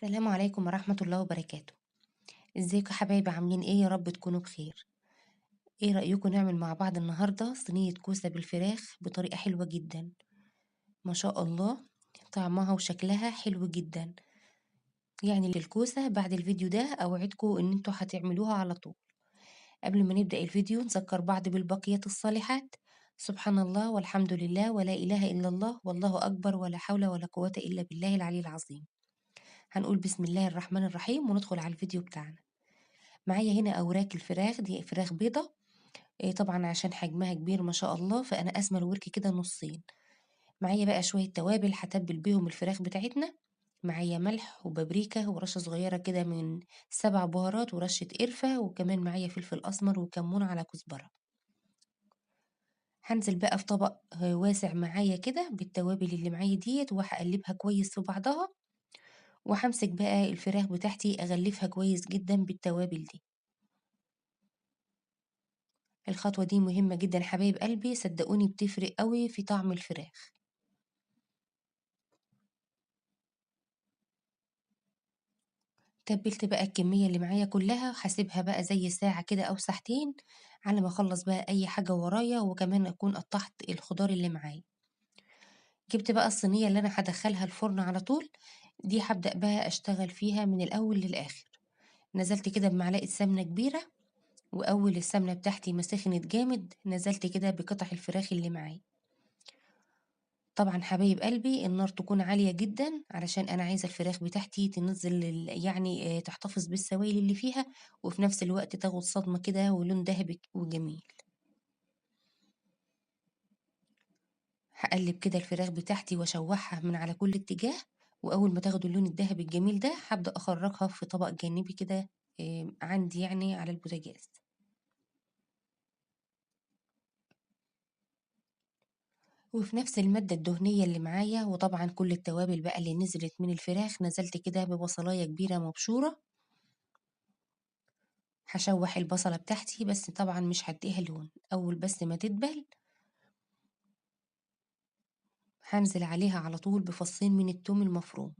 السلام عليكم ورحمة الله وبركاته. ازيكم يا حبايبي، عاملين ايه؟ يا رب تكونوا بخير. ايه رأيكم نعمل مع بعض النهاردة صينية كوسة بالفراخ بطريقة حلوة جدا؟ ما شاء الله، طعمها وشكلها حلو جدا. يعني الكوسة بعد الفيديو ده اوعدكم ان انتوا هتعملوها على طول. قبل ما نبدأ الفيديو نذكر بعض بالبقيات الصالحات. سبحان الله والحمد لله ولا إله إلا الله والله أكبر ولا حول ولا قوة إلا بالله العلي العظيم. هنقول بسم الله الرحمن الرحيم وندخل على الفيديو بتاعنا. معايا هنا أوراق الفراخ دي فراخ بيضة. طبعا عشان حجمها كبير ما شاء الله فأنا قاسمة الورك كده نصين. معايا بقى شوية توابل هتبل بيهم الفراخ بتاعتنا. معايا ملح وبابريكا ورشة صغيرة كده من 7 بهارات ورشة قرفة، وكمان معايا فلفل أسمر وكمون على كزبرة. هنزل بقى في طبق واسع معايا كده بالتوابل اللي معايا ديت وهقلبها كويس في بعضها. وهمسك بقى الفراخ بتاعتي أغلفها كويس جدا بالتوابل دي. الخطوة دي مهمة جدًا يا حبايب قلبي، صدقوني بتفرق أوي في طعم الفراخ. تبّلت بقى الكمية اللي معايا كلّها، هاسيبها بقى زي ساعة كده أو ساعتين على ما أخلّص بقى أي حاجة ورايا، وكمان أكون قطّعت الخضار اللي معايا. جِبت بقى الصينية اللي أنا هادخّلها الفرن على طول، دي هابدأ بقى أشتغل فيها من الأول للآخر. نزلت كده بمعلقة سمنة كبيرة، وأول السمنة بتاعتي ما سخنت جامد، نزلت كده بقطع الفراخ اللي معايا. طبعًا حبايب قلبي النار تكون عالية جدًا، علشان أنا عايزة الفراخ بتاعتي تنزّل يعني تحتفظ بالسوائل اللي فيها، وفي نفس الوقت تاخد صدمة كده ولون دهبي وجميل. هاقلّب كده الفراخ بتاعتي واشوّحها من على كل اتجاه، وأول ما تاخد اللون الدهبي الجميل ده هابدأ أخرّجها في طبق جانبي كده عندي يعني على البوتاجاز. وفي نفس المادة الدهنية اللي معايا وطبعًا كل التوابل بقى اللي نزلت من الفراخ، نزلت كده ببصلاية كبيرة مبشورة. هاشوّح البصلة بتاعتي بس طبعًا مش هادّيها لون، أول بس ما تدبل هانزل عليها على طول بفصين من التوم المفروم.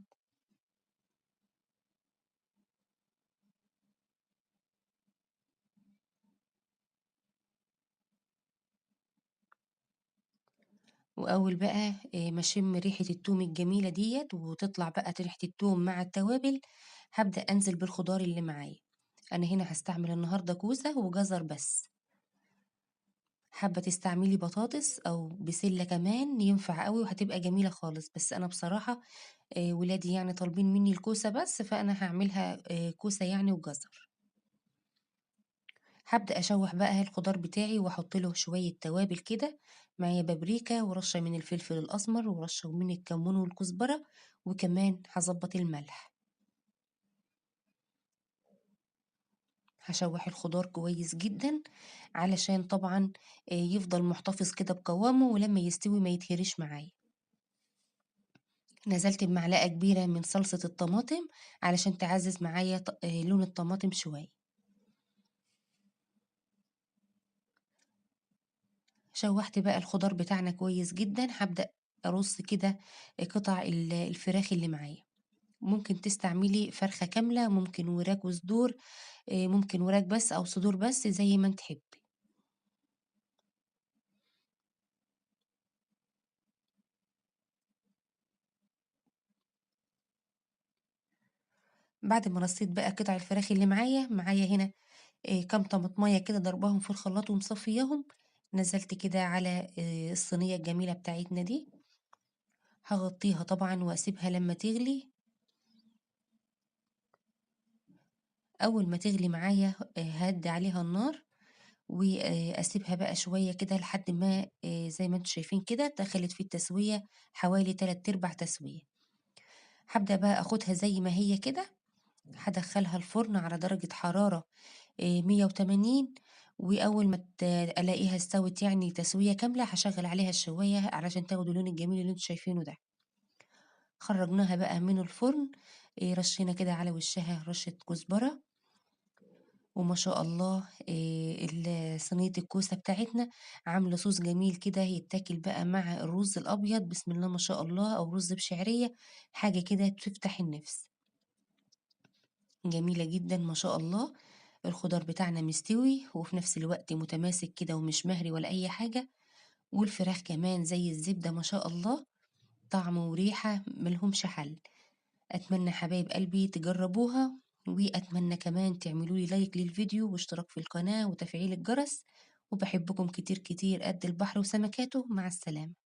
وأول بقى ما أشم ريحة التوم الجميلة ديّة وتطلع بقى ريحة التوم مع التوابل، هابدأ أنزل بالخضار اللي معايا. أنا هنا هاستعمل النهارده كوسة وجزر بس. حابة تستعملي بطاطس أو بسلة كمان ينفع أوي وهتبقى جميلة خالص، بس أنا بصراحة ولادي يعني طالبين منّي الكوسة بس، فأنا هاعملها كوسة يعني وجزر. هابدأ أشوّح بقى الخضار بتاعي وأحط له شوية توابل كده. معايا بابريكا ورشة من الفلفل الأسمر ورشة من الكمون والكزبرة، وكمان هاضبّط الملح. هاشوّح الخضار كويس جدًا علشان طبعًا يفضل محتفظ كده بقوامه ولمّا يستوي ما يتهريش معايا. نزلت بمعلقة كبيرة من صلصة الطماطم علشان تعزّز معايا ط لون الطماطم شوية. شوّحت بقى الخضار بتاعنا كويس جدًا، هابدأ أرُص كده قطع الفراخ اللي معايا. ممكن تستعملي فرخة كاملة، ممكن وراك وصدور، ممكن وراك بس أو صدور بس زي ما تحبي. بعد ما رصيت بقى قطع الفراخ اللي معايا، معايا هنا كام طماطماية كده ضرباهم في الخلاط ومصفياهم. نزلت كده على الصينية الجميلة بتاعتنا دي. هاغطيها طبعًا وأسيبها لمّا تغلي. أول ما تغلي معايا هاهدّي عليها النار وأسيبها بقى شوية كده لحد ما زي ما أنتم شايفين كده دخلت في التسوية حوالي 3/4 تسوية. هابدأ بقى آخُدها زي ما هي كده، هادخّلها الفرن على درجة حرارة 180. وأول ما ألاقيها استوت يعني تسوية كاملة، هاشغّل عليها الشواية علشان تاخد اللون الجميل اللي أنتم شايفينه ده. خرّجناها بقى من الفرن، رشّينا كده على وشّها رشّة كزبرة. وما شاء الله صينية الكوسة بتاعتنا عاملة صوص جميل كده يتاكل بقى مع الرز الأبيض بسم الله ما شاء الله، أو رز بشعرية، حاجة كده تفتح النِفس. جميلة جدًا ما شاء الله، الخضار بتاعنا مستوي وفي نفس الوقت متماسك كده ومش مهري ولا أي حاجة، والفراخ كمان زي الزبدة ما شاء الله، طعم وريحة ما لهمش حل. أتمنى حبايب قلبي تجربوها، وأتمنى كمان تعملوا لي لايك للفيديو واشتراك في القناة وتفعيل الجرس، وباحبكم كتير كتير قد البحر وسمكاته، مع السلامة.